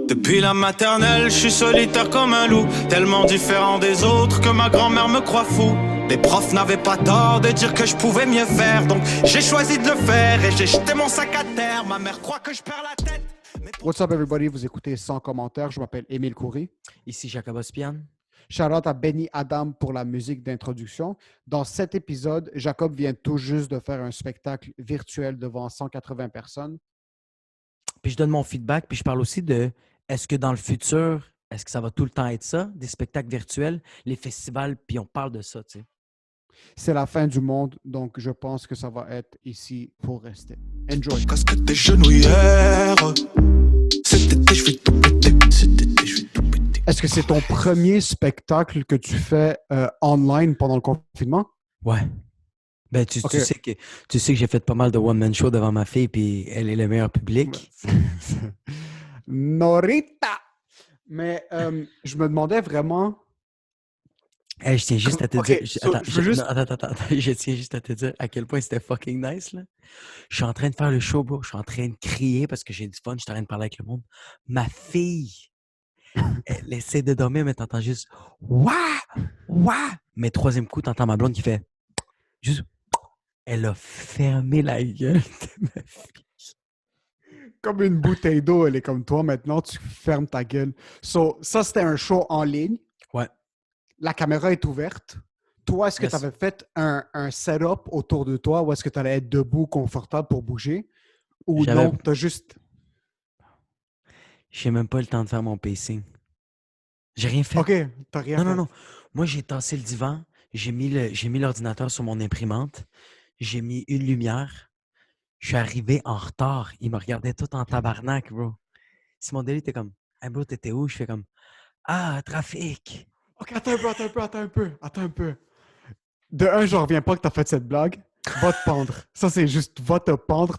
Depuis la maternelle, je suis solitaire comme un loup, tellement différent des autres que ma grand-mère me croit fou. Les profs n'avaient pas tort de dire que je pouvais mieux faire, donc j'ai choisi de le faire et j'ai jeté mon sac à terre. Ma mère croit que je perds la tête. What's up, everybody? Vous écoutez Sans commentaire. Je m'appelle Émile Coury. Ici Jacob Ospian. Shout-out à Benny Adam pour la musique d'introduction. Dans cet épisode, Jacob vient tout juste de faire un spectacle virtuel devant 180 personnes. Puis je donne mon feedback, puis je parle aussi de est-ce que dans le futur, est-ce que ça va tout le temps être ça, des spectacles virtuels, les festivals, puis on parle de ça, tu sais. C'est la fin du monde, donc je pense que ça va être ici pour rester. Enjoy! Casque tes genouillères. Cet été, je vais tout péter. Cet été, je vais tout péter. Est-ce que c'est ton premier spectacle que tu fais online pendant le confinement? Ouais. Ben, tu sais que j'ai fait pas mal de one-man show devant ma fille, puis elle est le meilleur public. Norita! Mais je me demandais vraiment... Hey, je tiens juste à te Okay, dire... so, Attends, je tiens juste à te dire à quel point c'était fucking nice, là. Je suis en train de faire le show, bro. Je suis en train de crier parce que j'ai du fun. Je suis en train de parler avec le monde. Ma fille, elle essaie de dormir, mais t'entends juste « Wouah! Wouah! » Mais troisième coup, t'entends ma blonde qui fait juste... Elle a fermé la gueule de ma fille. Comme une bouteille d'eau, elle est comme toi maintenant, tu fermes ta gueule. So, ça, c'était un show en ligne. Ouais. La caméra est ouverte. Toi, est-ce que Yes. tu avais fait un setup autour de toi ou est-ce que tu allais être debout, confortable pour bouger? Ou non, tu as juste... J'ai même pas le temps de faire mon pacing. J'ai rien fait. OK, t'as rien fait. Non. Moi, j'ai tassé le divan. J'ai mis l'ordinateur sur mon imprimante. J'ai mis une lumière. Je suis arrivé en retard. Il me regardait tout en tabarnak, bro. Simon Dely était comme « Hey bro, t'étais où? » Je fais comme « Ah, trafic! » OK, attends un peu. De un, je reviens pas que tu as fait cette blague. Va te pendre. Ça, c'est juste va te pendre.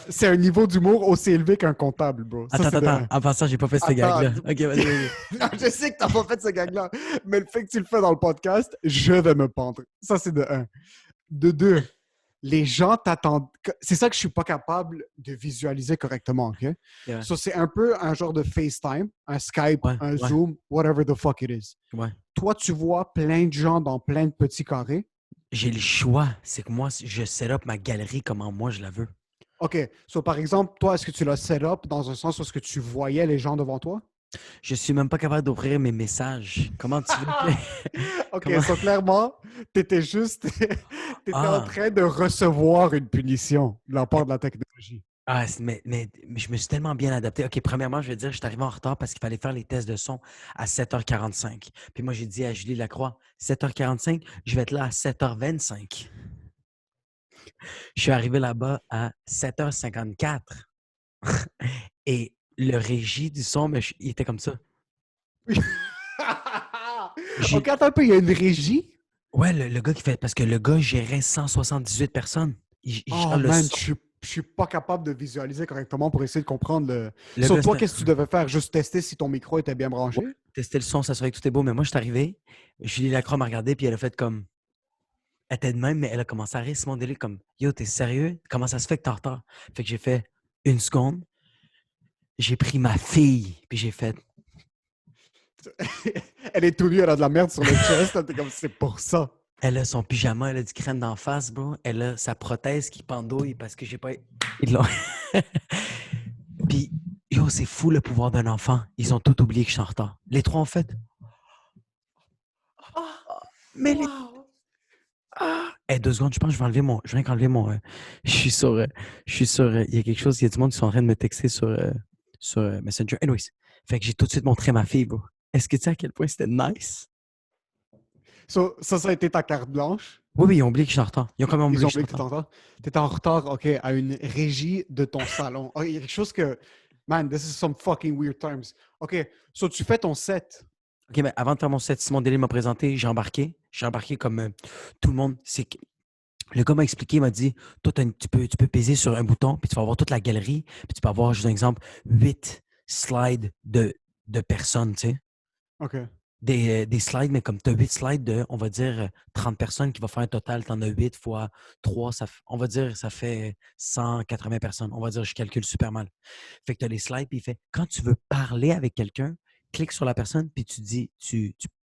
C'est un niveau d'humour aussi élevé qu'un comptable, bro. Ça, c'est de Attends. un. En passant, j'ai pas fait ce Attends. gag-là. OK, vas-y. Non, je sais que t'as pas fait ce gag-là, mais le fait que tu le fais dans le podcast, je vais me pendre. Ça, c'est de un. De deux, les gens t'attendent. C'est ça que je suis pas capable de visualiser correctement, OK? Ouais. So, c'est un peu un genre de FaceTime, un Skype, un Ouais. Zoom, whatever the fuck it is. Ouais. Toi, tu vois plein de gens dans plein de petits carrés. J'ai le choix. C'est que moi, je set up ma galerie comment moi je la veux. OK. So, par exemple, toi, est-ce que tu l'as set up dans un sens où est-ce que tu voyais les gens devant toi? Je suis même pas capable d'ouvrir mes messages. Comment tu veux que... OK, Comment- so clairement, t'étais en train de recevoir une punition de la part de la technologie. Ah, mais je me suis tellement bien adapté. OK, premièrement, je vais dire, je suis arrivé en retard parce qu'il fallait faire les tests de son à 7h45. Puis moi, j'ai dit à Julie Lacroix, 7h45, je vais être là à 7h25. Je suis arrivé là-bas à 7h54. Et le régie du son, il était comme ça. OK, attends un peu, il y a une régie? Ouais, le gars qui fait... Parce que le gars gérait 178 personnes. Il Oh gère le man, son. je suis pas capable de visualiser correctement pour essayer de comprendre le... Le Sur gars, toi, c'était- qu'est-ce que tu devais faire? Juste tester si ton micro était bien branché? Ouais, tester le son, s'assurer que tout est beau. Mais moi, je suis arrivé, Julie Lacroix m'a regardé, puis elle a fait comme... Elle était de même, mais elle a commencé à rire Simon Délé comme « Yo, t'es sérieux? Comment ça se fait que t'es en retard? » Fait que j'ai fait une seconde. J'ai pris ma fille, puis j'ai fait... Elle est tout nue, elle a de la merde sur le chest. T'es comme, c'est pour ça. Elle a son pyjama, elle a du crème d'en face, bro. Elle a sa prothèse qui pendouille parce que j'ai pas... Ils l'ont... Puis, yo, c'est fou le pouvoir d'un enfant. Ils ont tout oublié que je suis en retard. Les trois, en fait. Mais les... Hey, 2 secondes, je pense que je vais enlever mon... Je viens qu'enlever mon... Je suis sur... Il y a quelque chose, il y a du monde qui sont en train de me texter sur Messenger. Anyways, fait que j'ai tout de suite montré ma fille, bro. Est-ce que tu sais à quel point c'était nice? So, ça a été ta carte blanche. Oui, ils ont oublié que je suis en retard. Ils ont quand même oublié Ils ont que je oublié suis que en tu retard. étais en retard, OK, à une régie de ton salon. Oh, il y a quelque chose que... Man, this is some fucking weird times. OK, so tu fais ton set. OK, mais avant de faire mon set, Simon Délé m'a présenté, j'ai embarqué. J'ai embarqué comme tout le monde. C'est que le gars m'a expliqué, il m'a dit, toi, tu peux peser sur un bouton, puis tu vas avoir toute la galerie, puis tu peux avoir, juste un exemple, 8 slides de personnes, tu sais. OK. des slides, mais comme tu as 8 slides de, on va dire, 30 personnes qui va faire un total, tu en as 8 fois 3, on va dire, ça fait 180 personnes. On va dire, je calcule super mal. Fait que tu as les slides, puis il fait, quand tu veux parler avec quelqu'un, clique sur la personne, puis tu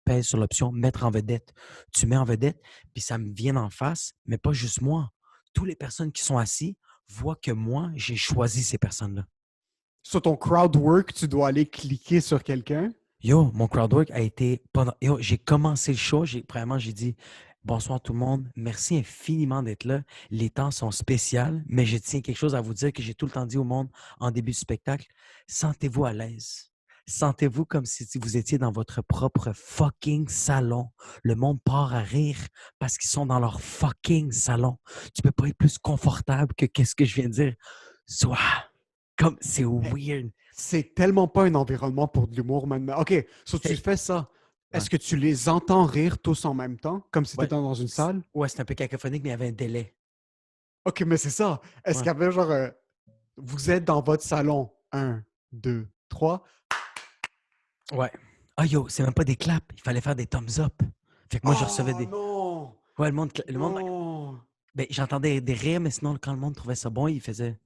pèses sur l'option mettre en vedette. Tu mets en vedette, puis ça me vient en face, mais pas juste moi. Toutes les personnes qui sont assises voient que moi, j'ai choisi ces personnes-là. Sur ton crowd work, tu dois aller cliquer sur quelqu'un. Yo, mon crowdwork a été pendant. Yo, j'ai commencé le show. Premièrement, j'ai dit bonsoir tout le monde. Merci infiniment d'être là. Les temps sont spéciaux, mais je tiens quelque chose à vous dire que j'ai tout le temps dit au monde en début du spectacle. Sentez-vous à l'aise. Sentez-vous comme si vous étiez dans votre propre fucking salon. Le monde part à rire parce qu'ils sont dans leur fucking salon. Tu peux pas être plus confortable que qu'est-ce que je viens de dire. Sois comme c'est weird. C'est tellement pas un environnement pour de l'humour maintenant. OK, so tu fais ça. Ouais. Est-ce que tu les entends rire tous en même temps, comme si tu Ouais. étais dans une salle? Ouais, c'est un peu cacophonique, mais il y avait un délai. OK, mais c'est ça. Est-ce Ouais. qu'il y avait genre... vous êtes dans votre salon. 1, 2, 3. Ouais. Ah yo, c'est même pas des claps. Il fallait faire des thumbs up. Fait que moi, je recevais des. Non! Ouais, le monde. Non! Ben, j'entendais des rires, mais sinon, quand le monde trouvait ça bon, il faisait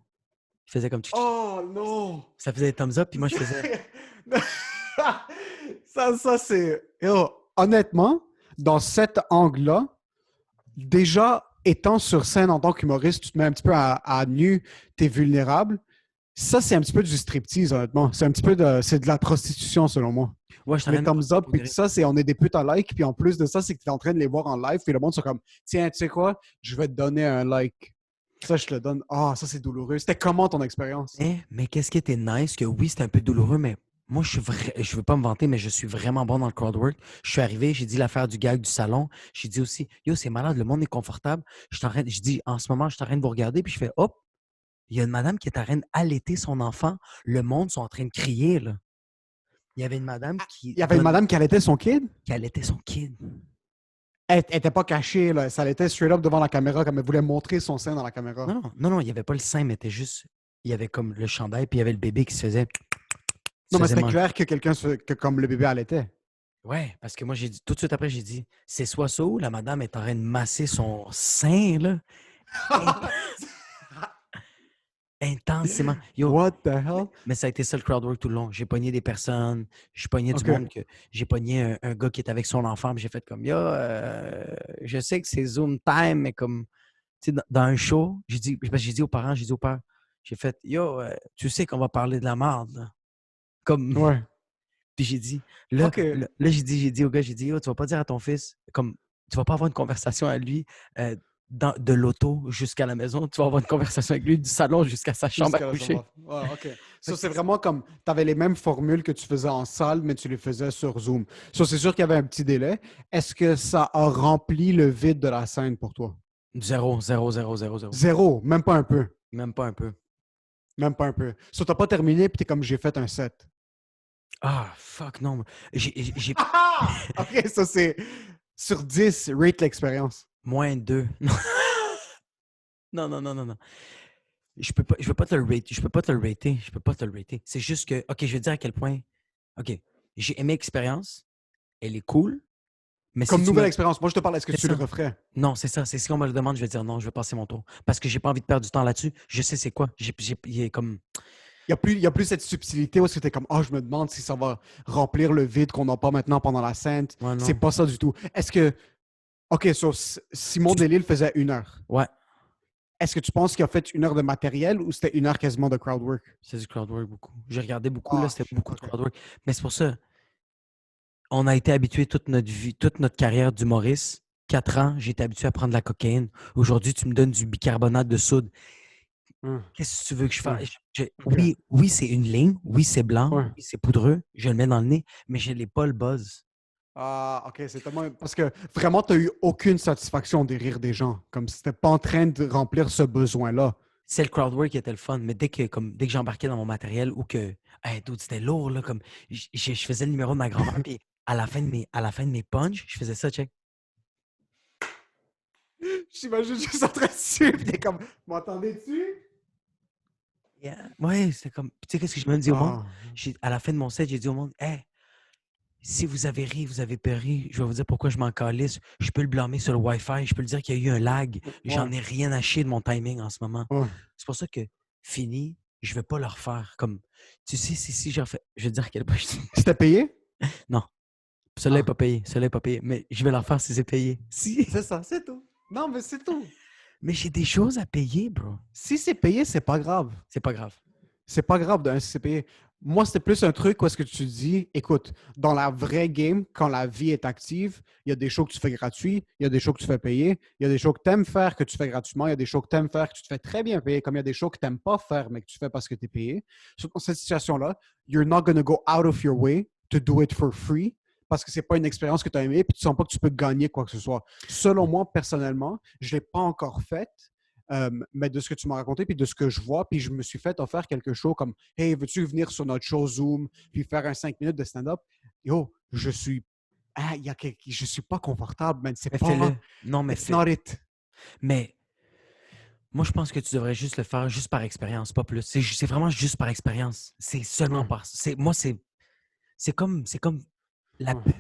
comme. Oh non! Ça faisait des thumbs up, puis moi, je faisais. ça c'est... Yo, honnêtement, dans cet angle-là, déjà, étant sur scène en tant qu'humoriste, tu te mets un petit peu à nu, tu es vulnérable. Ça, c'est un petit peu du striptease, honnêtement. C'est un petit peu c'est de la prostitution, selon moi. Ouais, je Les thumbs up, puis tout ça, c'est on est des putes à like, puis en plus de ça, c'est que tu es en train de les voir en live, puis le monde sont comme, tiens, tu sais quoi, je vais te donner un like. Ça, je te le donne. Ah, ça, c'est douloureux. C'était comment ton expérience? Mais qu'est-ce qui était nice, que oui, c'était un peu douloureux, mais moi, je veux pas me vanter, mais je suis vraiment bon dans le crowdwork. Je suis arrivé, j'ai dit l'affaire du gag du salon. J'ai dit aussi, yo, c'est malade, le monde est confortable. Je dis, en ce moment, je suis en train de vous regarder, puis je fais, hop, il y a une madame qui est en train d'allaiter son enfant. Le monde sont en train de crier, là. Il y avait une madame qui. Il y avait une madame qui allaitait son kid? Qui allaitait son kid. Elle était pas cachée, là. Ça allaitait straight up devant la caméra, comme elle voulait montrer son sein dans la caméra. Non, il n'y avait pas le sein, mais c'était juste. Il y avait comme le chandail, puis il y avait le bébé qui se faisait. Non, mais c'était clair que que comme le bébé allaitait. Ouais, parce que moi, j'ai dit, tout de suite après, j'ai dit, c'est soit ça ou la madame est en train de masser son sein, là. Intensément. Yo, What the hell? mais ça a été ça le crowdwork tout le long. J'ai pogné des personnes, j'ai pogné du monde que. J'ai pogné un gars qui est avec son enfant, puis j'ai fait comme, yo, je sais que c'est Zoom time, mais comme, tu sais, dans un show, j'ai dit aux parents, j'ai dit aux pères, j'ai fait, yo, tu sais qu'on va parler de la merde, là. Comme. Ouais. Puis j'ai dit, là, j'ai dit au gars, j'ai dit, yo, tu vas pas dire à ton fils, comme, tu vas pas avoir une conversation à lui de l'auto jusqu'à la maison, tu vas avoir une conversation avec lui du salon jusqu'à sa chambre à coucher. Ouais, OK. So, c'est vraiment comme, tu avais les mêmes formules que tu faisais en salle, mais tu les faisais sur Zoom. So, c'est sûr qu'il y avait un petit délai. Est-ce que ça a rempli le vide de la scène pour toi? Zéro. Zéro, même pas un peu. Même pas un peu. Même pas un peu. So, t'as pas terminé, puis t'es comme, j'ai fait un set. Ah, fuck, non. J'ai OK, ça c'est sur 10, rate l'expérience. moins 2. Non. Je peux pas te le rater. Je peux pas te le rater. C'est juste que, OK, je vais te dire à quel point, OK, j'ai aimé l'expérience. Elle est cool. Mais comme si nouvelle expérience. Moi, je te parle, est-ce que tu le referais? Non, c'est ça. C'est si on me le demande, je vais dire non, je vais passer mon tour. Parce que j'ai pas envie de perdre du temps là-dessus. Je sais c'est quoi. Il est comme... Il y a plus cette subtilité où c'était comme, je me demande si ça va remplir le vide qu'on n'a pas maintenant pendant la scène. Ouais, c'est pas ça du tout. Est-ce que, OK, Simon Delille faisait 1 heure. Ouais. Est-ce que tu penses qu'il a fait 1 heure de matériel ou c'était 1 heure quasiment de crowdwork? C'est du crowdwork beaucoup. J'ai regardé beaucoup, là, c'était beaucoup de crowdwork. Mais c'est pour ça, on a été habitués toute notre vie, toute notre carrière d'humoriste. 4 ans, j'ai été habitué à prendre de la cocaïne. Aujourd'hui, tu me donnes du bicarbonate de soude. Qu'est-ce que tu veux que je fasse? Oui, c'est une ligne. Oui, c'est blanc. Oui, c'est poudreux. Je le mets dans le nez, mais je n'ai pas le buzz. Ah, OK, c'est tellement... Parce que vraiment, tu n'as eu aucune satisfaction des rires des gens. Comme si tu n'étais pas en train de remplir ce besoin-là. C'est le crowdwork qui était le fun, mais dès que j'embarquais dans mon matériel ou que... Hey, dude, c'était lourd, là, comme... Je faisais le numéro de ma grand-mère, puis à la fin de mes punchs, je faisais ça, check. J'imagine juste en train de suivre, puis t'es comme, m'entendais-tu? Yeah. Ouais, c'est comme... Tu sais, qu'est-ce que je me dis au monde? À la fin de mon set, j'ai dit au monde, hey, Si vous avez ri, vous avez péri, je vais vous dire pourquoi je m'en calisse. Je peux le blâmer sur le Wi-Fi. Je peux le dire qu'il y a eu un lag. J'en ai rien à chier de mon timing en ce moment. Ouais. C'est pour ça que, fini, je vais pas le refaire. Comme, tu sais, si j'en fais... Je vais te dire à quel point je... C'était payé? Non. Celui-là n'est Ah. pas payé. Celui-là n'est pas payé. Mais je vais le refaire si c'est payé. Si. C'est ça, c'est tout. Non, mais c'est tout. Mais j'ai des choses à payer, bro. Si c'est payé, c'est pas grave. C'est pas grave. C'est pas grave si c'est payé. Moi, c'était plus un truc où est-ce que tu dis, écoute, dans la vraie game, quand la vie est active, il y a des shows que tu fais gratuits, il y a des shows que tu fais payer, il y a des shows que tu aimes faire que tu fais gratuitement, il y a des shows que tu aimes faire que tu te fais très bien payer, comme il y a des shows que tu n'aimes pas faire mais que tu fais parce que tu es payé. Dans cette situation-là, you're not going to go out of your way to do it for free parce que c'est pas une expérience que tu as aimée puis tu sens pas que tu peux gagner quoi que ce soit. Selon moi, personnellement, je l'ai pas encore faite. Mais de ce que tu m'as raconté, puis de ce que je vois, puis je me suis fait offrir quelque chose comme « Hey, veux-tu venir sur notre show Zoom, puis faire un 5 minutes de stand-up? » Yo, je suis pas confortable, man. C'est Mais pas... fais-le. Non, mais It's not it. Mais moi, je pense que tu devrais juste le faire juste par expérience, pas plus. C'est vraiment juste par expérience. C'est seulement Ouais. par... Moi, c'est comme la Ouais. pub.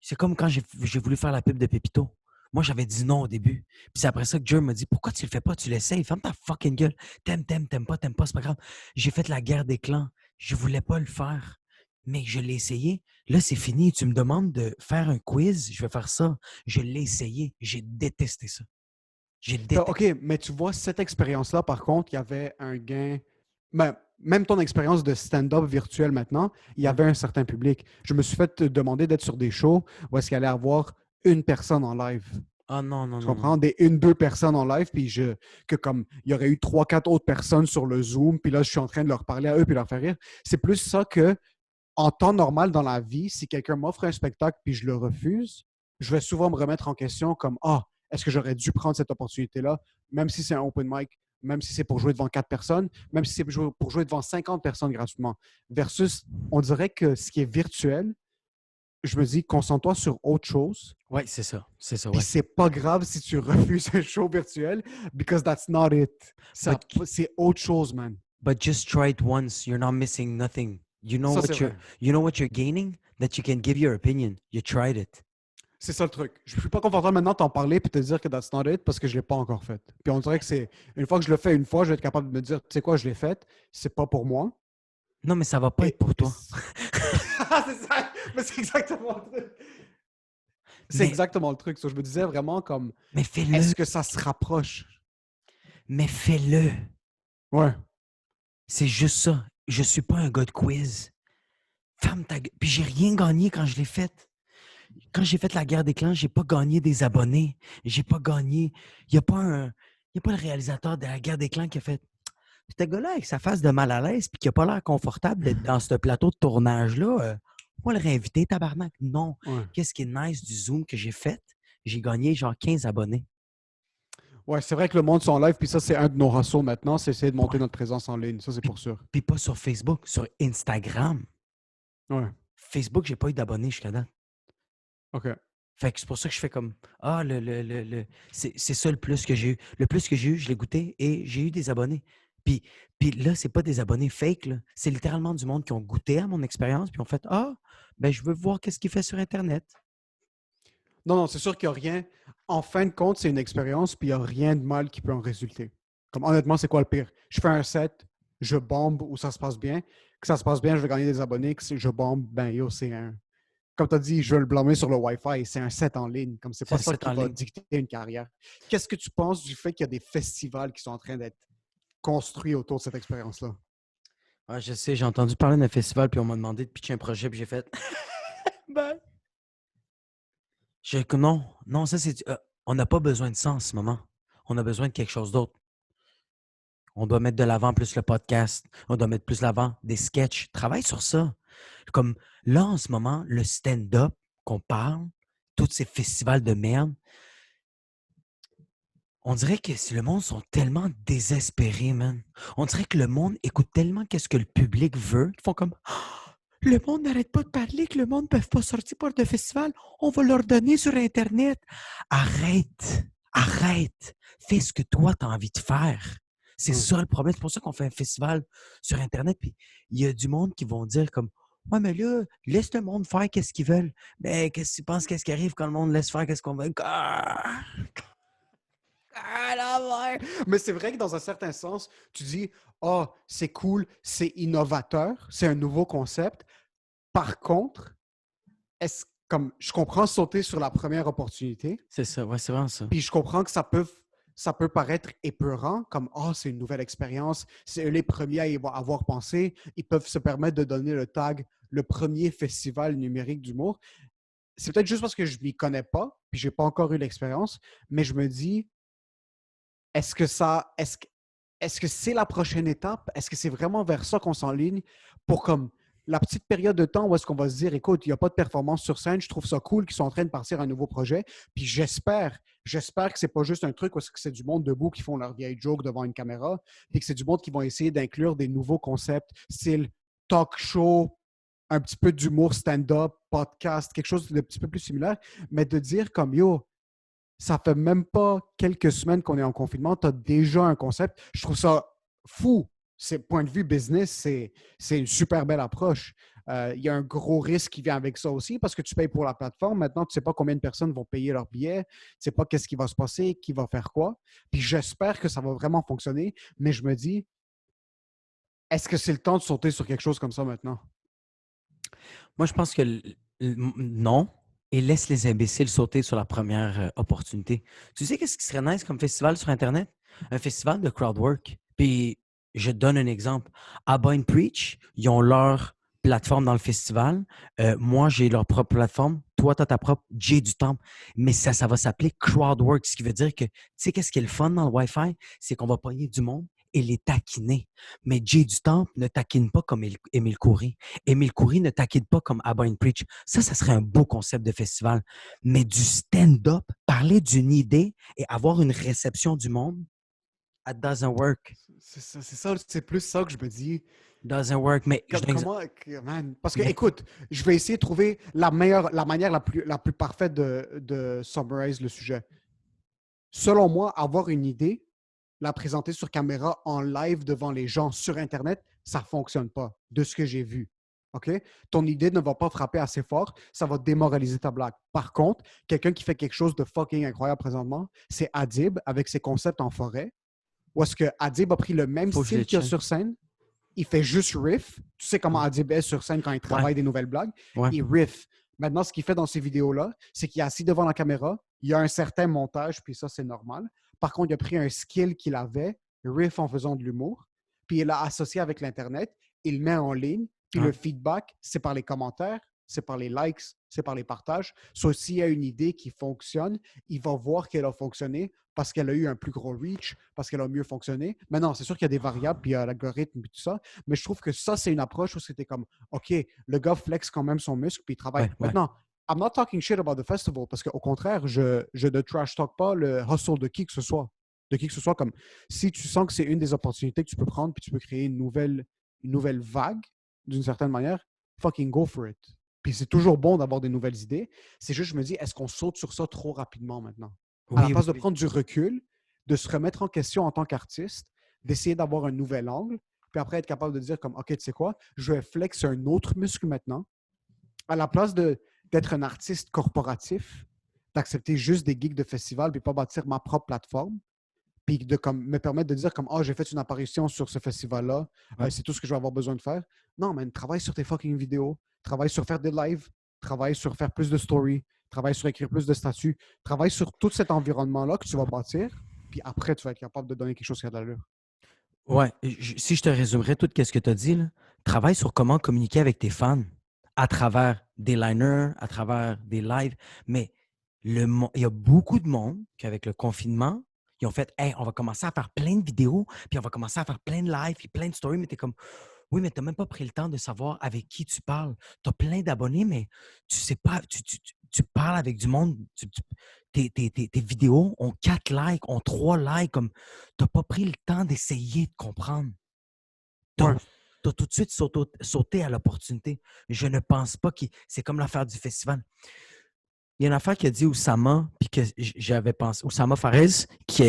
C'est comme quand j'ai voulu faire la pub de Pépito. Moi, j'avais dit non au début. Puis c'est après ça que Joe m'a dit « Pourquoi tu le fais pas? Tu l'essayes. Ferme ta fucking gueule. T'aimes pas, c'est pas grave. » J'ai fait la guerre des clans. Je voulais pas le faire. Mais je l'ai essayé. Là, c'est fini. Tu me demandes de faire un quiz. Je vais faire ça. Je l'ai essayé. J'ai détesté ça. J'ai détesté. OK, mais tu vois, cette expérience-là, par contre, il y avait un gain... Ben, même ton expérience de stand-up virtuel maintenant, il y avait un certain public. Je me suis fait demander d'être sur des shows où est-ce qu'il allait avoir une personne en live. Ah non, non, Tu non, comprends? non. Des 1-2 personnes en live, puis que comme il y aurait eu 3-4 autres personnes sur le Zoom, puis là, je suis en train de leur parler à eux puis leur faire rire. C'est plus ça que, en temps normal dans la vie, si quelqu'un m'offre un spectacle puis je le refuse, je vais souvent me remettre en question comme Ah, est-ce que j'aurais dû prendre cette opportunité-là, même si c'est un open mic, même si c'est pour jouer devant 4 personnes, même si c'est pour jouer devant 50 personnes gratuitement. Versus, on dirait que ce qui est virtuel, je me dis, concentre-toi sur autre chose. Oui, c'est ça. C'est ça, Puis ouais. c'est pas grave si tu refuses un show virtuel, because that's not it. C'est autre chose, man. But just try it once. You're not missing nothing. You know Ça, what c'est you're vrai. you know what you're gaining? That you can give your opinion. You tried it. C'est ça le truc. Je suis pas confortable maintenant de t'en parler puis te dire que that's not it parce que je l'ai pas encore fait. Puis on dirait que c'est une fois que je le fais une fois, je vais être capable de me dire, tu sais quoi, je l'ai fait, c'est pas pour moi. Non, mais ça va pas Et- être pour toi. c'est ça. Mais c'est exactement le truc. C'est Mais- exactement le truc. So, je me disais vraiment comme, Mais fais-le. est-ce que ça se rapproche? Mais fais-le. Ouais. C'est juste ça. Je suis pas un gars de quiz. Ferme ta gueule. Puis j'ai rien gagné quand je l'ai fait. Quand j'ai fait la guerre des clans, j'ai pas gagné des abonnés. J'ai pas gagné. Il n'y a pas le réalisateur de la guerre des clans qui a fait ce gars-là avec sa face de mal à l'aise puis qui a pas l'air confortable d'être dans ce plateau de tournage-là. On va le réinviter, tabarnak. Non. Ouais. Qu'est-ce qui est nice du Zoom que j'ai fait? J'ai gagné genre 15 abonnés. Ouais, c'est vrai que le monde sont en live, puis ça, c'est un de nos rassos maintenant, c'est essayer de monter notre présence en ligne. Ça, c'est pour sûr. Puis pas sur Facebook, sur Instagram. Ouais. Facebook, j'ai pas eu d'abonnés jusqu'à date. OK. Fait que c'est pour ça que je fais comme Ah, c'est ça le plus que j'ai eu. Le plus que j'ai eu, je l'ai goûté et j'ai eu des abonnés. Puis là, c'est pas des abonnés fake, là. C'est littéralement du monde qui ont goûté à mon expérience puis ont fait Ah, ben je veux voir qu'est-ce qu'il fait sur Internet. Non, non, c'est sûr qu'il n'y a rien. En fin de compte, c'est une expérience, puis il n'y a rien de mal qui peut en résulter. Comme honnêtement, c'est quoi le pire? Je fais un set, je bombe ou ça se passe bien. Que ça se passe bien, je vais gagner des abonnés. Que je bombe, ben yo, c'est un. Comme tu as dit, je vais le blâmer sur le Wi-Fi. C'est un set en ligne. Comme c'est pas C'est un ça set qui en va ligne. dicter une carrière. Qu'est-ce que tu penses du fait qu'il y a des festivals qui sont en train d'être construits autour de cette expérience-là? Ah, je sais, j'ai entendu parler d'un festival puis on m'a demandé de pitcher un projet puis j'ai fait Ben. Non, ça c'est. On n'a pas besoin de ça en ce moment. On a besoin de quelque chose d'autre. On doit mettre de l'avant plus le podcast. On doit mettre plus de l'avant des sketchs. Travaille sur ça. Comme là, en ce moment, le stand-up qu'on parle, tous ces festivals de merde, on dirait que le monde sont tellement désespérés, man. On dirait que le monde écoute tellement qu'est-ce que le public veut. Ils font comme le monde n'arrête pas de parler que le monde ne peut pas sortir pour de festival. On va leur donner sur Internet. Arrête. Fais ce que toi, tu as envie de faire. C'est ça le problème. C'est pour ça qu'on fait un festival sur Internet. Puis il y a du monde qui vont dire comme Ouais, mais là, laisse le monde faire qu'est-ce qu'ils veulent. Mais qu'est-ce que tu penses, qu'est-ce qui arrive quand le monde laisse faire qu'est-ce qu'on veut? Mais c'est vrai que dans un certain sens, tu dis, oh, c'est cool, c'est innovateur, c'est un nouveau concept. Par contre, comme je comprends sauter sur la première opportunité, C'est ça, ouais, c'est vraiment ça. puis je comprends que ça peut paraître épeurant, comme oh, c'est une nouvelle expérience, c'est eux les premiers à y avoir pensé, ils peuvent se permettre de donner le tag le premier festival numérique d'humour. C'est peut-être juste parce que je ne m'y connais pas, puis je n'ai pas encore eu l'expérience, mais je me dis, est-ce que ça, est-ce que c'est la prochaine étape? Est-ce que c'est vraiment vers ça qu'on s'enligne pour comme la petite période de temps où est-ce qu'on va se dire, écoute, il n'y a pas de performance sur scène, je trouve ça cool qu'ils sont en train de partir un nouveau projet. Puis j'espère que c'est pas juste un truc où est-ce que c'est du monde debout qui font leur vieille joke devant une caméra, puis que c'est du monde qui vont essayer d'inclure des nouveaux concepts, style talk show, un petit peu d'humour stand-up, podcast, quelque chose de petit peu plus similaire, mais de dire comme yo, ça fait même pas quelques semaines qu'on est en confinement, tu as déjà un concept. Je trouve ça fou. C'est point de vue business, c'est une super belle approche. Il y a un gros risque qui vient avec ça aussi parce que tu payes pour la plateforme. Maintenant, tu ne sais pas combien de personnes vont payer leur billet. Tu ne sais pas qu'est-ce qui va se passer, qui va faire quoi. Puis j'espère que ça va vraiment fonctionner. Mais je me dis, est-ce que c'est le temps de sauter sur quelque chose comme ça maintenant? Moi, je pense que non. Et laisse les imbéciles sauter sur la première opportunité. Tu sais qu'est-ce qui serait nice comme festival sur Internet? Un festival de crowdwork. Puis, je te donne un exemple. Abba and Preach, ils ont leur plateforme dans le festival. Moi, j'ai leur propre plateforme. Toi, tu as ta propre. J'ai du temps. Mais ça va s'appeler crowdwork, ce qui veut dire que, tu sais, qu'est-ce qui est le fun dans le Wi-Fi? C'est qu'on va pogner du monde et les taquiner. Mais Jay du Temple ne taquine pas comme Émile Coury. Émile Coury ne taquine pas comme Abba and Preach. Ça serait un beau concept de festival. Mais du stand-up, parler d'une idée et avoir une réception du monde, it doesn't work. C'est plus ça que je me dis. Doesn't work. Mais Comment, man? Parce que, écoute, je vais essayer de trouver la manière la plus parfaite de summarize le sujet. Selon moi, avoir une idée, la présenter sur caméra en live devant les gens sur Internet, ça ne fonctionne pas, de ce que j'ai vu. OK? Ton idée ne va pas frapper assez fort, ça va démoraliser ta blague. Par contre, quelqu'un qui fait quelque chose de fucking incroyable présentement, c'est Adib avec ses concepts en forêt, où est-ce que Adib a pris le même style qu'il y a sur scène, il fait juste riff. Tu sais comment Adib est sur scène quand il travaille des nouvelles blagues. Ouais. Il riff. Maintenant, ce qu'il fait dans ces vidéos-là, c'est qu'il est assis devant la caméra, il y a un certain montage, puis ça, c'est normal. Par contre, il a pris un skill qu'il avait, riff en faisant de l'humour, puis il l'a associé avec l'Internet, il le met en ligne, puis le feedback, c'est par les commentaires, c'est par les likes, c'est par les partages. Soit s'il y a une idée qui fonctionne, il va voir qu'elle a fonctionné parce qu'elle a eu un plus gros reach, parce qu'elle a mieux fonctionné. Maintenant, c'est sûr qu'il y a des variables, puis il y a l'algorithme, puis tout ça, mais je trouve que ça, c'est une approche où c'était comme, OK, le gars flex quand même son muscle, puis il travaille. Maintenant, I'm not talking shit about the festival, parce qu'au contraire, je ne trash talk pas le hustle de qui que ce soit. De qui que ce soit, comme si tu sens que c'est une des opportunités que tu peux prendre, puis tu peux créer une nouvelle vague, d'une certaine manière, fucking go for it. Puis c'est toujours bon d'avoir des nouvelles idées. C'est juste, je me dis, est-ce qu'on saute sur ça trop rapidement maintenant? À la place de prendre du recul, de se remettre en question en tant qu'artiste, d'essayer d'avoir un nouvel angle, puis après être capable de dire comme, OK, tu sais quoi, je vais flex un autre muscle maintenant. À la place d'être un artiste corporatif, d'accepter juste des gigs de festival, puis pas bâtir ma propre plateforme, puis de comme, me permettre de dire comme, j'ai fait une apparition sur ce festival-là, c'est tout ce que je vais avoir besoin de faire. Non, man, travaille sur tes fucking vidéos, travaille sur faire des lives, travaille sur faire plus de stories, travaille sur écrire plus de statuts, travaille sur tout cet environnement-là que tu vas bâtir, puis après, tu vas être capable de donner quelque chose qui a de l'allure. Ouais, si je te résumerais tout ce que tu as dit, là, travaille sur comment communiquer avec tes fans à travers des liners, à travers des lives. Mais il y a beaucoup de monde qui, avec le confinement, ils ont fait « Hey, on va commencer à faire plein de vidéos, puis on va commencer à faire plein de lives, puis plein de stories. » Mais tu es comme « Oui, mais tu n'as même pas pris le temps de savoir avec qui tu parles. Tu as plein d'abonnés, mais tu sais pas, tu parles avec du monde. Tes vidéos ont 4 likes, ont 3 likes. Comme tu n'as pas pris le temps d'essayer de comprendre. Tu as tout de suite sauté à l'opportunité. Je ne pense pas que c'est comme l'affaire du festival. Il y a une affaire qui a dit Oussama, puis que j'avais pensé, Oussama Fares, qui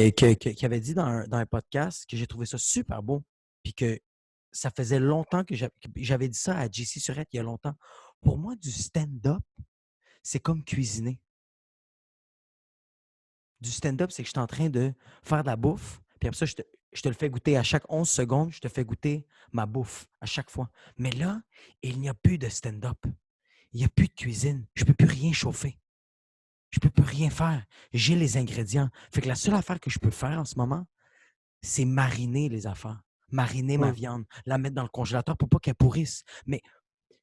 avait dit dans un podcast que j'ai trouvé ça super beau, puis que ça faisait longtemps que j'avais dit ça à JC Surette il y a longtemps. Pour moi, du stand-up, c'est comme cuisiner. Du stand-up, c'est que je suis en train de faire de la bouffe, puis après ça, je te le fais goûter à chaque 11 secondes, je te fais goûter ma bouffe à chaque fois. Mais là, il n'y a plus de stand-up. Il n'y a plus de cuisine. Je ne peux plus rien chauffer. Je ne peux plus rien faire. J'ai les ingrédients. Fait que la seule affaire que je peux faire en ce moment, c'est mariner les affaires. Mariner ma viande, la mettre dans le congélateur pour pas qu'elle pourrisse. Mais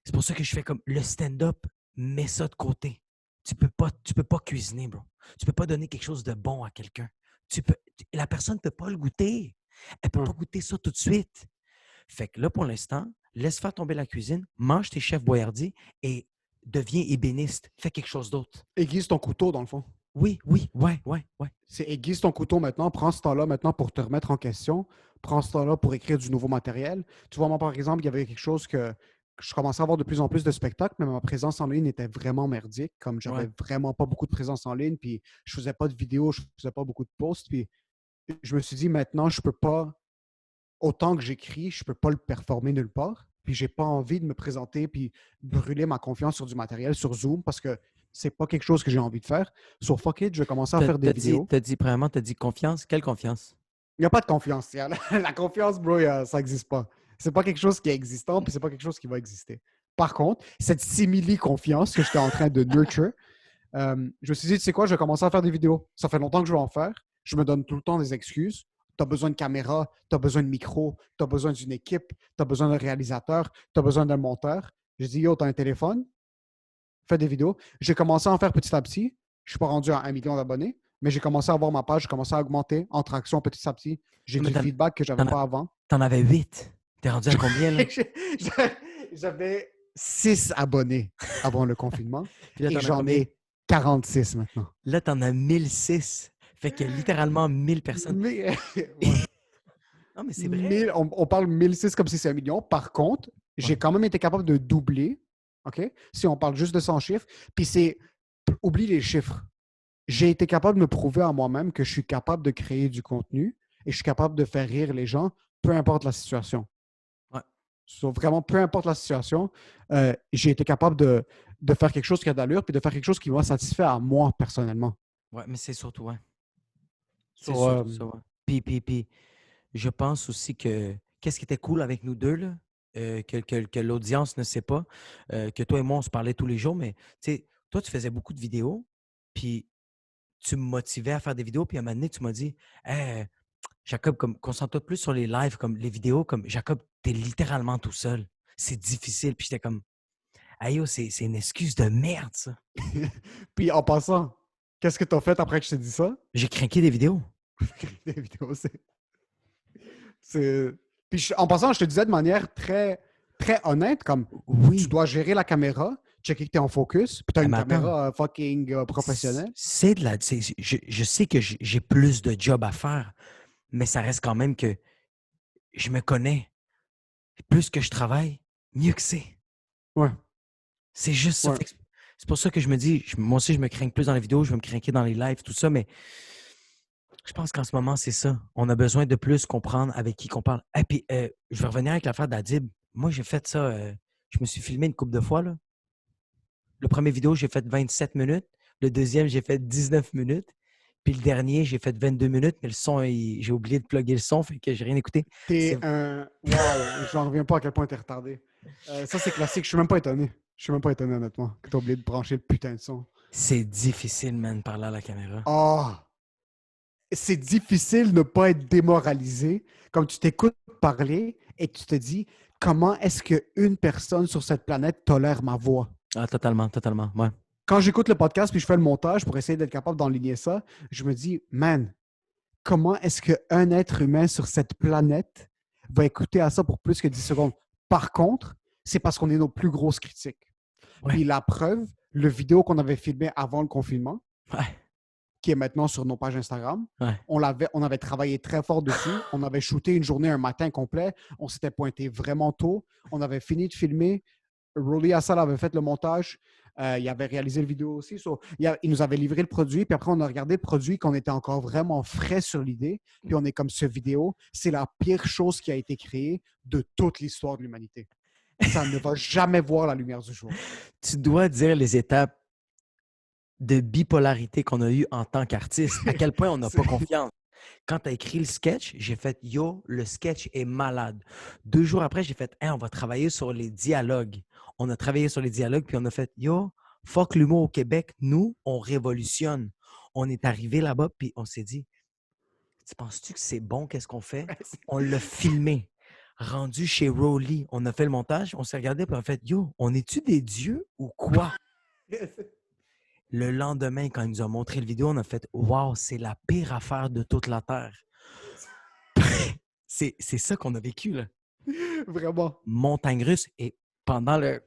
c'est pour ça que je fais comme le stand-up, mets ça de côté. Tu peux pas cuisiner, bro. Tu peux pas donner quelque chose de bon à quelqu'un. La personne ne peut pas le goûter. Elle ne peut pas goûter ça tout de suite. Fait que là, pour l'instant, laisse faire tomber la cuisine, mange tes chefs boyardies et deviens ébéniste. Fais quelque chose d'autre. Aiguise ton couteau, dans le fond. Oui, ouais. C'est aiguise ton couteau maintenant. Prends ce temps-là maintenant pour te remettre en question. Prends ce temps-là pour écrire du nouveau matériel. Tu vois, moi, par exemple, il y avait quelque chose que je commençais à avoir de plus en plus de spectacles, mais ma présence en ligne était vraiment merdique. Comme j'avais vraiment pas beaucoup de présence en ligne, puis je faisais pas de vidéos, je faisais pas beaucoup de posts. Puis je me suis dit, maintenant, je peux pas, autant que j'écris, je peux pas le performer nulle part. Puis j'ai pas envie de me présenter puis brûler ma confiance sur du matériel sur Zoom parce que c'est pas quelque chose que j'ai envie de faire. Sur Fuck It, je vais commencer à faire des vidéos. Premièrement, tu as dit confiance. Quelle confiance? Il n'y a pas de confiance. La confiance, bro, ça n'existe pas. C'est pas quelque chose qui est existant, puis c'est pas quelque chose qui va exister. Par contre, cette simili-confiance que j'étais en train de nurture, je me suis dit, tu sais quoi, je vais commencer à faire des vidéos. Ça fait longtemps que je veux en faire. Je me donne tout le temps des excuses. Tu as besoin de caméra, tu as besoin de micro, tu as besoin d'une équipe, tu as besoin d'un réalisateur, tu as besoin d'un monteur. J'ai dit, yo, tu as un téléphone, fais des vidéos. J'ai commencé à en faire petit à petit. Je ne suis pas rendu à 1 million d'abonnés, mais j'ai commencé à avoir ma page, j'ai commencé à augmenter en traction petit à petit. J'ai du feedback que je n'avais pas avant. Tu en avais 8. Tu es rendu à combien, là? J'avais 6 abonnés avant le confinement Là, et j'en ai 46 maintenant. Là, tu en as 1006. Fait que littéralement 1000 personnes. Mais, non, mais c'est vrai. On parle 1006 comme si c'est 1 million. Par contre, j'ai quand même été capable de doubler, OK? Si on parle juste de 100 chiffres. Puis c'est... Oublie les chiffres. J'ai été capable de me prouver à moi-même que je suis capable de créer du contenu et je suis capable de faire rire les gens, peu importe la situation. Ouais. Vraiment, peu importe la situation, j'ai été capable de faire quelque chose qui a d'allure puis de faire quelque chose qui m'a satisfait à moi personnellement. Ouais, mais c'est surtout, ouais. C'est surtout ça, ouais. Puis, je pense aussi que qu'est-ce qui était cool avec nous deux, là, que l'audience ne sait pas, que toi et moi, on se parlait tous les jours, mais tu sais, toi, tu faisais beaucoup de vidéos, puis tu me motivais à faire des vidéos, puis à un moment donné, tu m'as dit hey, Jacob, concentre-toi plus sur les lives, comme les vidéos, comme Jacob, t'es littéralement tout seul. C'est difficile. Puis j'étais comme hey, yo, c'est une excuse de merde, ça. Puis en passant, qu'est-ce que tu as fait après que je t'ai dit ça? J'ai craqué des vidéos. Des vidéos, Puis en passant, je te disais de manière très, très honnête, comme tu dois gérer la caméra, checker que tu es en focus, puis tu as une caméra fucking professionnelle. Je sais que j'ai plus de job à faire, mais ça reste quand même que je me connais. Plus que je travaille, mieux que c'est. Ouais. C'est juste ça. C'est pour ça que je me dis, moi aussi, je me crains plus dans les vidéos, je vais me craquer dans les lives, tout ça, mais je pense qu'en ce moment, c'est ça. On a besoin de plus comprendre avec qui qu'on parle. Et puis, je vais revenir avec l'affaire d'Adib. Moi, j'ai fait ça. Je me suis filmé une couple de fois. Là. Le premier vidéo, j'ai fait 27 minutes. Le deuxième, j'ai fait 19 minutes. Puis le dernier, j'ai fait 22 minutes, mais le son, j'ai oublié de plugger le son, fait que j'ai rien écouté. T'es un... Wow! J'en reviens pas à quel point t'es retardé. Ça, c'est classique. Je suis même pas étonné. Je suis même pas étonné, honnêtement, que t'as oublié de brancher le putain de son. C'est difficile, man, de parler à la caméra. Oh! C'est difficile de ne pas être démoralisé. Comme tu t'écoutes parler et que tu te dis, comment est-ce qu'une personne sur cette planète tolère ma voix? Ah, totalement, ouais. Quand j'écoute le podcast puis je fais le montage pour essayer d'être capable d'enligner ça, je me dis, man, comment est-ce qu'un être humain sur cette planète va écouter à ça pour plus que 10 secondes? Par contre, c'est parce qu'on est nos plus grosses critiques. Ouais. Puis la preuve, le vidéo qu'on avait filmé avant le confinement, qui est maintenant sur nos pages Instagram, on avait travaillé très fort dessus. On avait shooté une journée, un matin complet. On s'était pointé vraiment tôt. On avait fini de filmer. Rolly Assal avait fait le montage. Il avait réalisé le vidéo aussi. So, il nous avait livré le produit. Puis après, on a regardé le produit, qu'on était encore vraiment frais sur l'idée. Puis on est comme, ce vidéo, c'est la pire chose qui a été créée de toute l'histoire de l'humanité. Ça ne va jamais voir la lumière du jour. Tu dois dire les étapes de bipolarité qu'on a eues en tant qu'artiste. À quel point on n'a pas confiance. Quand tu as écrit le sketch, j'ai fait « Yo, le sketch est malade ». 2 jours après, j'ai fait « Hey, on va travailler sur les dialogues ». On a travaillé sur les dialogues, puis on a fait « Yo, fuck l'humour au Québec, nous, on révolutionne ». On est arrivé là-bas, puis on s'est dit « Tu penses-tu que c'est bon, qu'est-ce qu'on fait? » On l'a filmé. Rendu chez Rolly, on a fait le montage, on s'est regardé, puis on a fait « Yo, on est-tu des dieux ou quoi? » Le lendemain, quand ils nous ont montré le vidéo, on a fait « Wow, c'est la pire affaire de toute la Terre. » C'est ça qu'on a vécu, là. Vraiment. Montagne russe et pendant le...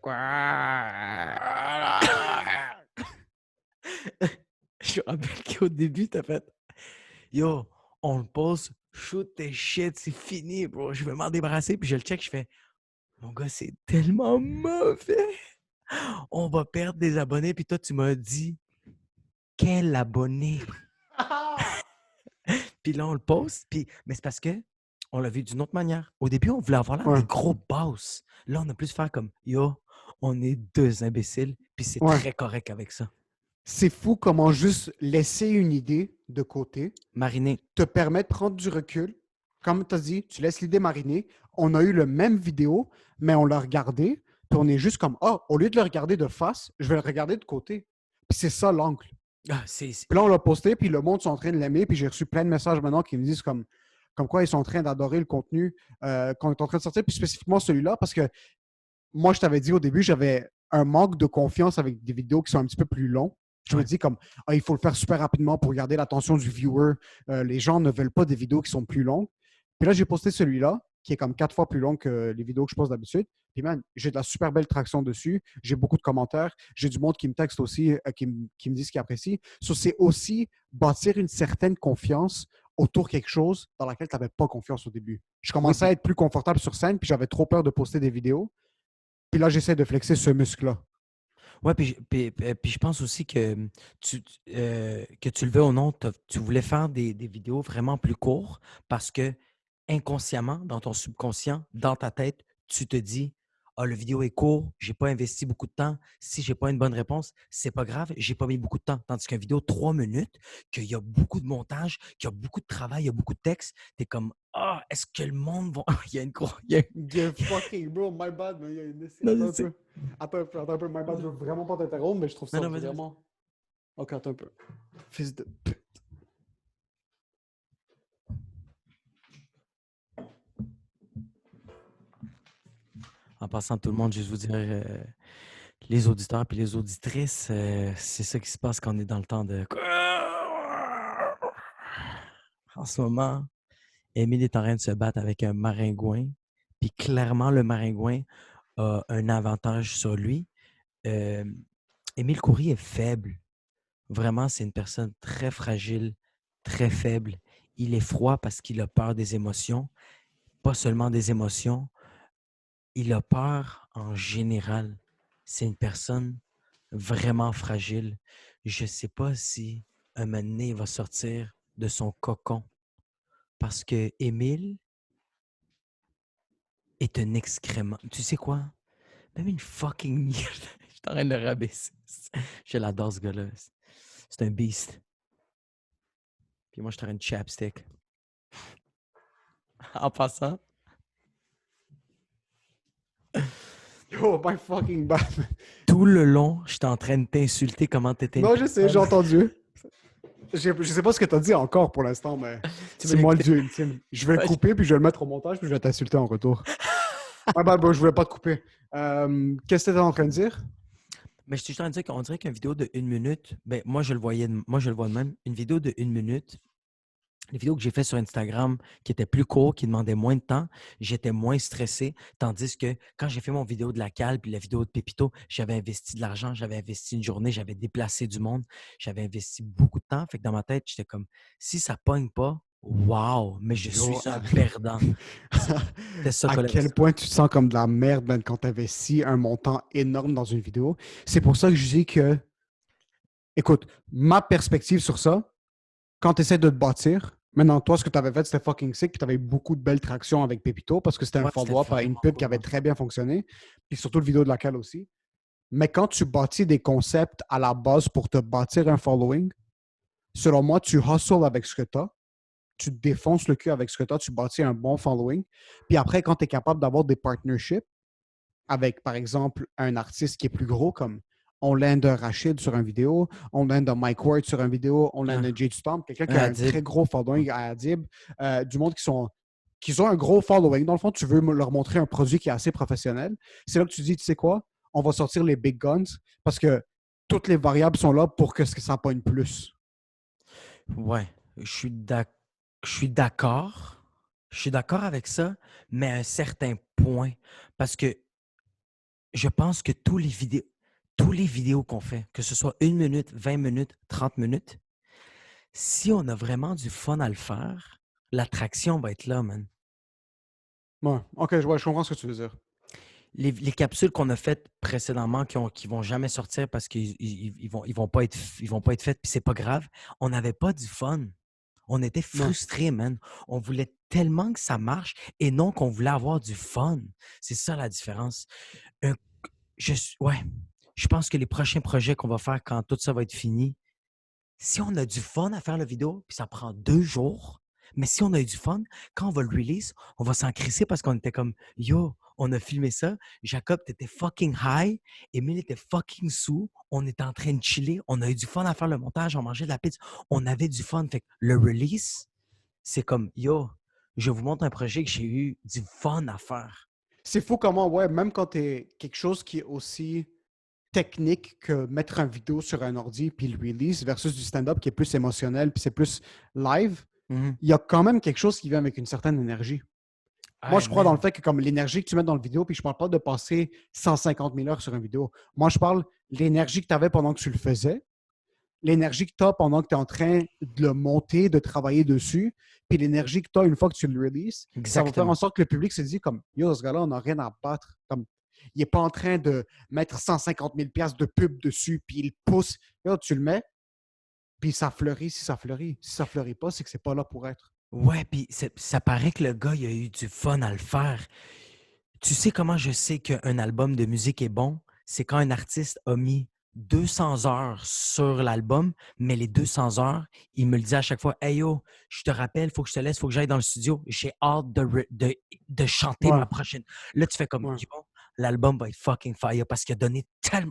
Je me rappelle qu'au début, t'as fait « Yo, on le pose, shoot tes shit, c'est fini, bro. Je vais m'en débarrasser. » Puis je le check, je fais « Mon gars, c'est tellement mauvais. On va perdre des abonnés. » Puis toi, tu m'as dit « Quel abonné? » Puis là, on le poste. Mais c'est parce que on l'a vu d'une autre manière. Au début, on voulait avoir l'air des gros boss. Là, on a plus faire comme « Yo, on est 2 imbéciles. » Puis c'est très correct avec ça. C'est fou comment juste laisser une idée de côté Mariner. te permet de prendre du recul. Comme tu as dit, tu laisses l'idée mariner. On a eu le même vidéo, mais on l'a regardé, puis on est juste comme, au lieu de le regarder de face, je vais le regarder de côté. Puis c'est ça l'angle. Ah, Puis là, on l'a posté, puis le monde sont en train de l'aimer, puis j'ai reçu plein de messages maintenant qui me disent comme quoi ils sont en train d'adorer le contenu qu'on est en train de sortir, puis spécifiquement celui-là, parce que moi, je t'avais dit au début, j'avais un manque de confiance avec des vidéos qui sont un petit peu plus longues. Je me dis comme, il faut le faire super rapidement pour garder l'attention du viewer. Les gens ne veulent pas des vidéos qui sont plus longues. Puis là, j'ai posté celui-là, qui est comme 4 fois plus long que les vidéos que je poste d'habitude. Puis man, j'ai de la super belle traction dessus. J'ai beaucoup de commentaires. J'ai du monde qui me texte aussi, qui me dit ce qu'il apprécie. So, c'est aussi bâtir une certaine confiance autour de quelque chose dans laquelle tu n'avais pas confiance au début. Je commençais à être plus confortable sur scène, puis j'avais trop peur de poster des vidéos. Puis là, j'essaie de flexer ce muscle-là. Oui, puis je pense aussi que tu le veux ou non, tu voulais faire des vidéos vraiment plus courtes parce que inconsciemment, dans ton subconscient, dans ta tête, tu te dis « Ah, le vidéo est court, j'ai pas investi beaucoup de temps. Si j'ai pas une bonne réponse, c'est pas grave, j'ai pas mis beaucoup de temps. » Tandis qu'une vidéo de 3 minutes, qu'il y a beaucoup de montage, qu'il y a beaucoup de travail, il y a beaucoup de texte, tu es comme « Ah, est-ce que le monde va... » Il y a une cour... Fucking bro, my bad, man. Il y a une... Non, Attends un peu, my bad. Je veux vraiment pas t'interrompre, mais je trouve ça Non, vas-y, vraiment... Ok, attends un peu. Fils de pute. En passant, tout le monde, juste vous dire, les auditeurs et les auditrices, c'est ça qui se passe quand on est dans le temps de... En ce moment, Émile est en train de se battre avec un maringouin, puis clairement, le maringouin a un avantage sur lui. Émile Coury est faible. Vraiment, c'est une personne très fragile, très faible. Il est froid parce qu'il a peur des émotions. Pas seulement des émotions, il a peur en général. C'est une personne vraiment fragile. Je ne sais pas si un moment donné, il va sortir de son cocon. Parce que Émile est un excrément. Tu sais quoi? Même une fucking merde. Je suis en train de le rabaisser. Je l'adore, ce gars-là. C'est un beast. Puis moi, je suis en train de chapstick. En passant. Yo, my fucking bad. Tout le long, j'étais en train de t'insulter comment t'étais. Non, je sais, j'ai entendu. Je sais pas ce que t'as dit encore pour l'instant, mais c'est moi le dieu ultime. Je vais le couper, puis je vais le mettre au montage, puis je vais t'insulter en retour. Ah bah, je voulais pas te couper. Qu'est-ce que t'étais en train de dire? Mais je suis en train de dire qu'on dirait qu'une vidéo de 1 minute, ben moi je le vois de même. Une vidéo de 1 minute, les vidéos que j'ai faites sur Instagram qui étaient plus courtes, qui demandaient moins de temps, j'étais moins stressé. Tandis que quand j'ai fait mon vidéo de la cale puis la vidéo de Pépito, j'avais investi de l'argent, j'avais investi une journée, j'avais déplacé du monde, j'avais investi beaucoup de temps. Fait que dans ma tête, j'étais comme, si ça pogne pas, wow, mais je Yo, suis un perdant. C'était ça à que quel point tu te sens comme de la merde man, quand tu investis un montant énorme dans une vidéo. C'est pour ça que je dis que, écoute, ma perspective sur ça, quand tu essaies de te bâtir, maintenant, toi, ce que tu avais fait, c'était fucking sick, puis tu avais beaucoup de belles tractions avec Pépito parce que c'était un Ouais, c'était follow-up à une vraiment pub qui cool, avait man. très bien fonctionné, puis surtout le vidéo de laquelle aussi. Mais quand tu bâtis des concepts à la base pour te bâtir un following, selon moi, tu hustles avec ce que tu as, tu te défonces le cul avec ce que tu as, tu bâtis un bon following. Puis après, quand tu es capable d'avoir des partnerships avec, par exemple, un artiste qui est plus gros, comme on land un Rachid sur une vidéo, on land un Mike Ward sur une vidéo, on land Ouais. un Jay Stomp, quelqu'un qui Un a un Adib. très gros following à Adib, du monde qui ont un gros following. Dans le fond, tu veux leur montrer un produit qui est assez professionnel. C'est là que tu dis, tu sais quoi, on va sortir les big guns parce que toutes les variables sont là pour que ça pogne plus. Ouais, je suis d'accord. Je suis d'accord avec ça, mais à un certain point. Parce que je pense que tous les vidéos qu'on fait, que ce soit 1 minute, 20 minutes, 30 minutes, si on a vraiment du fun à le faire, l'attraction va être là, man. Ouais, ok, je comprends ce que tu veux dire. Les capsules qu'on a faites précédemment qui vont jamais sortir parce qu'ils vont pas être faites, puis c'est pas grave, on n'avait pas du fun. On était Non. frustrés, man. On voulait tellement que ça marche et non qu'on voulait avoir du fun. C'est ça la différence. Un- ouais, je pense que les prochains projets qu'on va faire quand tout ça va être fini, si on a du fun à faire la vidéo, puis ça prend 2 jours, mais si on a eu du fun, quand on va le release, on va s'en crisser parce qu'on était comme yo, on a filmé ça. Jacob, t'étais fucking high. Émile était fucking sous. On était en train de chiller. On a eu du fun à faire le montage. On mangeait de la pizza. On avait du fun. Fait que le release, c'est comme yo, je vous montre un projet que j'ai eu du fun à faire. C'est fou comment, ouais, même quand tu es quelque chose qui est aussi technique que mettre un vidéo sur un ordi puis le release versus du stand-up qui est plus émotionnel puis c'est plus live, Mhm. il y a quand même quelque chose qui vient avec une certaine énergie. Moi, Hey, je crois dans le man. fait que comme l'énergie que tu mets dans le vidéo, puis je parle pas de passer 150 000 heures sur une vidéo. Moi, je parle de l'énergie que tu avais pendant que tu le faisais, l'énergie que tu as pendant que tu es en train de le monter, de travailler dessus, puis l'énergie que tu as une fois que tu le releases, ça va faire en Exactement. sorte que le public se dit comme Yo, ce gars-là, on n'a rien à battre. Comme, il n'est pas en train de mettre 150 000 piastres de pub dessus, puis il pousse. Yo, tu le mets, puis ça fleurit si ça fleurit. Si ça fleurit pas, c'est que c'est pas là pour être. Ouais, puis ça paraît que le gars, il a eu du fun à le faire. Tu sais comment je sais qu'un album de musique est bon? C'est quand un artiste a mis 200 heures sur l'album, mais les 200 heures, il me le dit à chaque fois, Hey yo, je te rappelle, faut que je te laisse, faut que j'aille dans le studio. J'ai hâte de chanter Ouais, ma prochaine. Là, tu fais comme, ouais. yo, l'album va être fucking fire parce qu'il a donné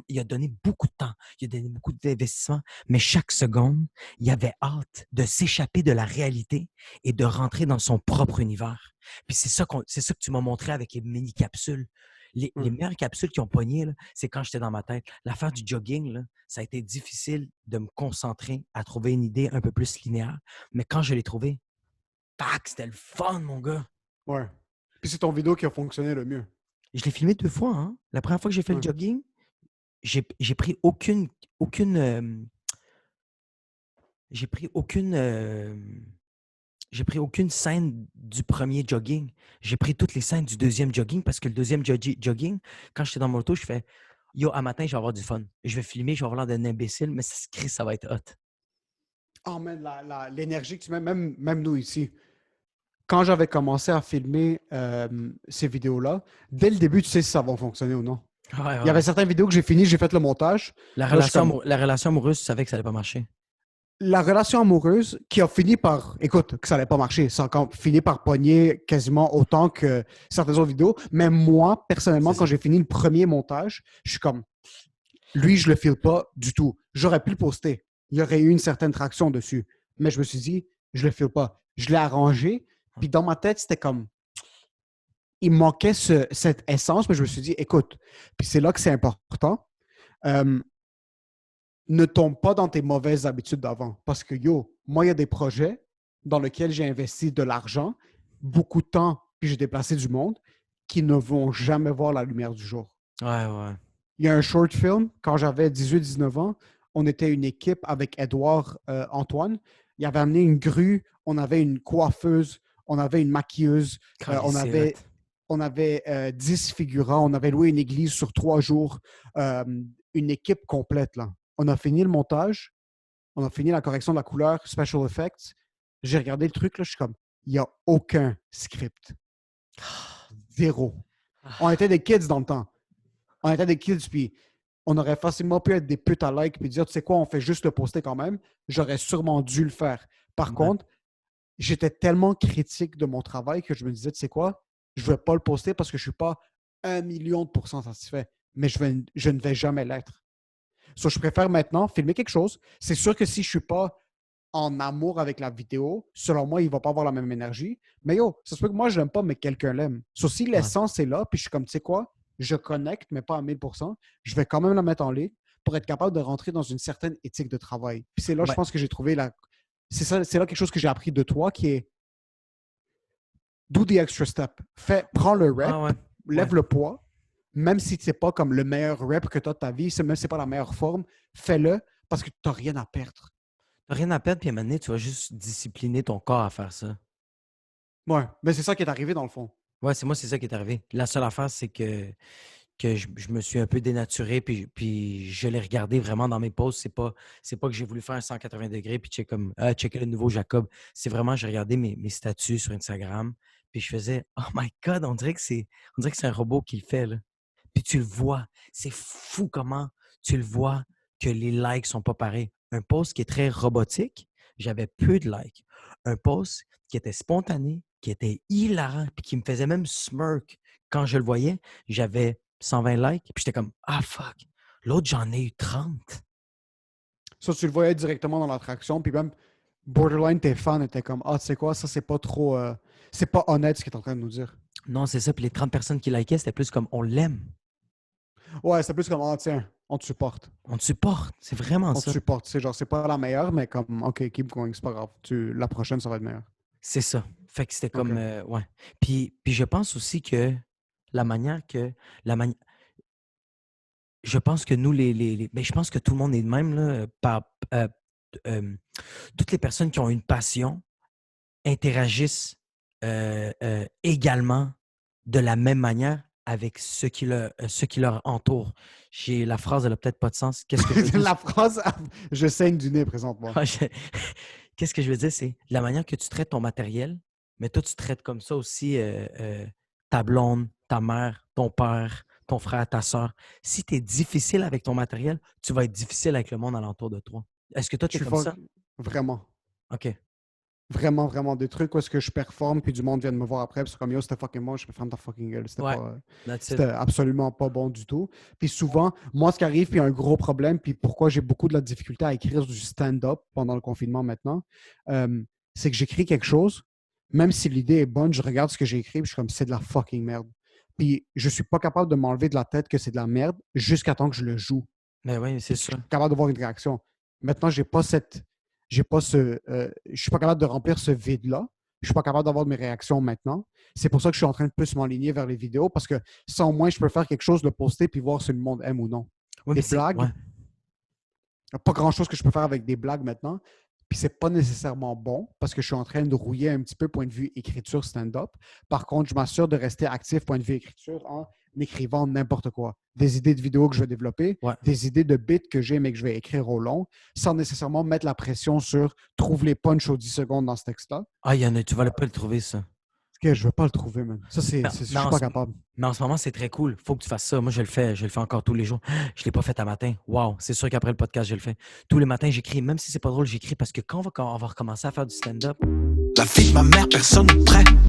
il a donné beaucoup de temps, il a donné beaucoup d'investissement, mais chaque seconde, il avait hâte de s'échapper de la réalité et de rentrer dans son propre univers. Puis c'est ça que tu m'as montré avec les mini-capsules. Les Ouais. meilleures capsules qui ont pogné, là, c'est quand j'étais dans ma tête. L'affaire du jogging, là, ça a été difficile de me concentrer à trouver une idée un peu plus linéaire. Mais quand je l'ai trouvé, tac, c'était le fun, mon gars. Ouais. Puis c'est ton vidéo qui a fonctionné le mieux. Je l'ai filmé 2 fois. Hein. La première fois que j'ai fait le Ouais. jogging, j'ai pris aucune, j'ai pris aucune, j'ai pris aucune scène du premier jogging. J'ai pris toutes les scènes du deuxième jogging parce que le deuxième jogging, quand j'étais dans mon auto, je fais Yo, à matin, je vais avoir du fun. Je vais filmer, je vais avoir l'air d'un imbécile, mais ça se crie, ça va être hot. Oh man, l'énergie que tu mets, même nous ici. Quand j'avais commencé à filmer ces vidéos-là, dès le début, tu sais si ça va fonctionner ou non. Ouais, Il y avait ouais. certaines vidéos que j'ai finies, j'ai fait le montage. Là, je suis comme, La relation amoureuse, tu savais que ça allait pas marcher. la relation amoureuse qui a fini par, écoute, que ça n'allait pas marcher, ça a encore fini par pogner quasiment autant que certaines autres vidéos. Mais moi, personnellement, C'est quand ça. j'ai fini le premier montage, je suis comme, lui, je le file pas du tout. J'aurais pu le poster. Il y aurait eu une certaine traction dessus. Mais je me suis dit, je le file pas. Je l'ai arrangé. Puis dans ma tête, c'était comme, il me manquait cette essence, mais je me suis dit, écoute, puis c'est là que c'est important. euh, ne tombe pas dans tes mauvaises habitudes d'avant. Parce que, yo, moi, il y a des projets dans lesquels j'ai investi de l'argent, beaucoup de temps, puis j'ai déplacé du monde, qui ne vont jamais voir la lumière du jour. Ouais, ouais. Il y a un short film, quand j'avais 18-19 ans, on était une équipe avec Edouard Antoine. Il avait amené une grue, on avait une coiffeuse, on avait une maquilleuse, on avait 10 figurants, on avait loué une église sur 3 jours, une équipe complète, là. On a fini le montage, on a fini la correction de la couleur, special effects. J'ai regardé le truc, là, je suis comme, il n'y a aucun script. Zéro. On était des kids dans le temps. On était des kids, puis on aurait facilement pu être des putes à like puis dire, tu sais quoi, on fait juste le poster quand même. J'aurais sûrement dû le faire. Par contre, j'étais tellement critique de mon travail que je me disais, tu sais quoi, je ne vais pas le poster parce que je ne suis pas 1 000 000% satisfait. Mais je ne vais jamais l'être. So, je préfère maintenant filmer quelque chose. C'est sûr que si je ne suis pas en amour avec la vidéo, selon moi, il ne va pas avoir la même énergie. Mais yo, ça se peut que moi, je l'aime pas, mais quelqu'un l'aime. So, si l'essence est là, puis je suis comme, tu sais quoi, je connecte, mais pas à 1000%, je vais quand même la mettre en ligne pour être capable de rentrer dans une certaine éthique de travail. Puis c'est là, je pense que j'ai trouvé la... C'est là quelque chose que j'ai appris de toi qui est do the extra step. Prends le rep, lève le poids, même si c'est pas comme le meilleur rep que tu as de ta vie, même si c'est pas la meilleure forme, fais-le parce que tu n'as rien à perdre. Tu n'as rien à perdre, puis à un moment donné, tu vas juste discipliner ton corps à faire ça. Ouais, mais c'est ça qui est arrivé dans le fond. Ouais, c'est ça qui est arrivé. La seule affaire, c'est que je me suis un peu dénaturé, puis je l'ai regardé vraiment dans mes posts. C'est pas que j'ai voulu faire un 180 degrés puis checker le nouveau Jacob. C'est vraiment, j'ai regardé mes statuts sur Instagram, puis je faisais « Oh my God, on dirait que c'est un robot qui le fait, là. » Puis tu le vois. C'est fou comment tu le vois que les likes sont pas pareils. Un post qui est très robotique, j'avais peu de likes. Un post qui était spontané, qui était hilarant, puis qui me faisait même smirk quand je le voyais, j'avais 120 likes, puis j'étais comme « Ah, fuck! » L'autre, j'en ai eu 30. Ça, tu le voyais directement dans l'attraction, puis même borderline, tes fans étaient comme « Ah, tu sais quoi, ça, c'est pas trop... c'est pas honnête ce qu'il est en train de nous dire. » Non, c'est ça. Puis les 30 personnes qui likaient, c'était plus comme « On l'aime. » Ouais, c'est plus comme « Ah, tiens, on te supporte. » On te supporte. C'est vraiment On ça. te supporte. C'est genre, c'est pas la meilleure, mais comme « OK, keep going, c'est pas grave. La prochaine, ça va être meilleur. » C'est ça. Fait que c'était comme... ouais. Puis je pense aussi que je pense que nous, ben, je pense que tout le monde est de même, là, toutes les personnes qui ont une passion interagissent également de la même manière avec ceux qui leur entourent. La phrase, elle n'a peut-être pas de sens. Qu'est-ce que je veux dire? La phrase « Je saigne du nez présentement. » Qu'est-ce que je veux dire? C'est la manière que tu traites ton matériel, mais toi, tu traites comme ça aussi ta blonde, ta mère, ton père, ton frère, ta soeur. Si tu es difficile avec ton matériel, tu vas être difficile avec le monde alentour de toi. Est-ce que toi, tu es comme ça? Vraiment. OK. Vraiment, vraiment. Des trucs où est-ce que je performe, puis du monde vient de me voir après, puis c'est comme yo, c'était fucking moi, je me ferme ta fucking gueule. C'était absolument pas bon du tout. Puis souvent, moi, ce qui arrive, puis un gros problème, puis pourquoi j'ai beaucoup de la difficulté à écrire du stand-up pendant le confinement maintenant, c'est que j'écris quelque chose, même si l'idée est bonne, je regarde ce que j'ai écrit, puis je suis comme c'est de la fucking merde. Puis je suis pas capable de m'enlever de la tête que c'est de la merde jusqu'à temps que je le joue. Mais oui, c'est ça. Je suis capable de voir une réaction. Maintenant, je suis pas capable de remplir ce vide-là. Je suis pas capable d'avoir de mes réactions maintenant. C'est pour ça que je suis en train de plus m'enligner vers les vidéos parce que ça, au moins, je peux faire quelque chose, le poster puis voir si le monde aime ou non. Oui, des blagues, il n'y a pas grand-chose que je peux faire avec des blagues maintenant. Puis c'est pas nécessairement bon parce que je suis en train de rouiller un petit peu point de vue écriture stand-up. Par contre, je m'assure de rester actif point de vue écriture en écrivant n'importe quoi. Des idées de vidéos que je vais développer, des idées de bits que j'ai mais que je vais écrire au long, sans nécessairement mettre la pression sur « trouve les punchs aux 10 secondes dans ce texte-là ». Ah, tu vas pas le trouver, ça. Je ne vais pas le trouver, man. Ça, je ne suis pas capable. Mais en ce moment, c'est très cool. Il faut que tu fasses ça. Moi, je le fais encore tous les jours. Je ne l'ai pas fait à matin. Wow, c'est sûr qu'après le podcast, je le fais. Tous les matins, j'écris. Même si c'est pas drôle, j'écris parce que quand on va recommencer à faire du stand-up... La fille de ma mère, personne n'est prêt.